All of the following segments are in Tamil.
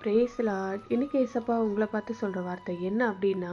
Brace Lord. இன்னைக்கு ஏசப்பா உங்களை பார்த்து சொல்கிற வார்த்தை என்ன அப்படின்னா,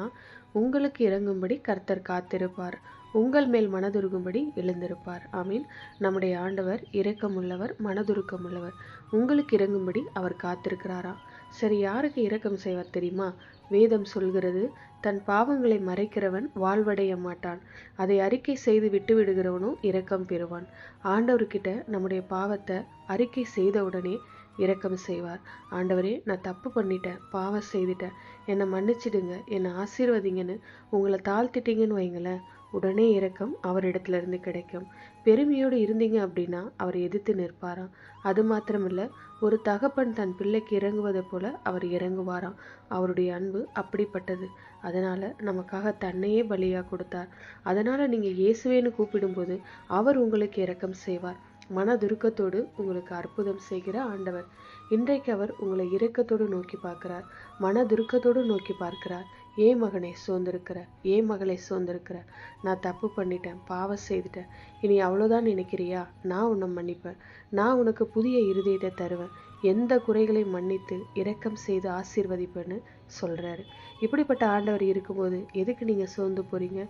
உங்களுக்கு இறங்கும்படி கர்த்தர் காத்திருப்பார், உங்கள் மேல் மனதுருகும்படி எழுந்திருப்பார். ஆமீன். நம்முடைய ஆண்டவர் இரக்கமுள்ளவர், மனதுருக்கமுள்ளவர். உங்களுக்கு இறங்கும்படி அவர் காத்திருக்கிறாராம். சரி, யாருக்கு இரக்கம் செய்வார் தெரியுமா? வேதம் சொல்கிறது, தன் பாவங்களை மறைக்கிறவன் வாழ்வடைய மாட்டான், அதை அறிக்கை செய்து விட்டு விடுகிறவனும் இரக்கம் பெறுவான். ஆண்டவர்கிட்ட நம்முடைய பாவத்தை அறிக்கை செய்தவுடனே இரக்கம் செய்வார். ஆண்டவரே, நான் தப்பு பண்ணிட்டேன், பாவம் செய்துட்டேன், என்னை மன்னிச்சிடுங்க, என்னை ஆசீர்வதிங்கன்னு உங்களை தாழ்த்திட்டீங்கன்னு வைங்களேன், உடனே இரக்கம் அவரிடத்துல இருந்து கிடைக்கும். பெருமையோடு இருந்தீங்க அப்படின்னா அவர் எதிர்த்து நிற்பாராம். அது மாத்திரமில்ல, ஒரு தகப்பன் தன் பிள்ளைக்கு இறங்குவதை போல அவர் இறங்குவாராம். அவருடைய அன்பு அப்படிப்பட்டது. அதனால நமக்காக தன்னையே பலியாக கொடுத்தார். அதனால நீங்க இயேசுவேன்னு கூப்பிடும்போது அவர் உங்களுக்கு இரக்கம் செய்வார். மனதுருக்கத்தோடு உங்களுக்கு அற்புதம் செய்கிற ஆண்டவர். இன்றைக்கு அவர் உங்களை இரக்கத்தோடு நோக்கி பார்க்கிறார், மனதுருக்கத்தோடு நோக்கி பார்க்கிறார். ஏன் மகனை சோர்ந்திருக்கிற, ஏன் மகளை சோர்ந்திருக்கிற, நான் தப்பு பண்ணிட்டேன், பாவம் செய்துட்டேன், இனி அவ்வளோதான் நினைக்கிறியா? நான் உன்னை மன்னிப்பேன், நான் உனக்கு புதிய இருதயத்தை தருவேன், எந்த குறைகளை மன்னித்து இரக்கம் செய்து ஆசீர்வதிப்பேன்னு சொல்றாரு. இப்படிப்பட்ட ஆண்டவர் இருக்கும்போது எதுக்கு நீங்க சோர்ந்து போறீங்க?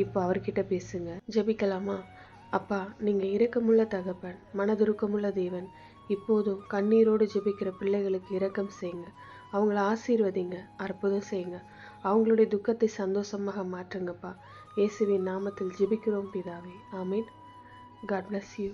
இப்போ அவர்கிட்ட பேசுங்க. ஜெபிக்கலாமா? அப்பா, நீங்க இரக்கமுள்ள தகப்பன், மனதுருக்கமுள்ள தேவன். இப்போதும் கண்ணீரோடு ஜெபிக்கிற பிள்ளைகளுக்கு இரக்கம் செய்யுங்க, அவங்கள ஆசீர்வதிங்க, அற்புதம் செய்யுங்க, அவங்களுடைய துக்கத்தை சந்தோஷமாக மாற்றுங்கப்பா. இயேசுவின் நாமத்தில் ஜெபிக்கிறோம் பிதாவே, ஆமீன். God bless you.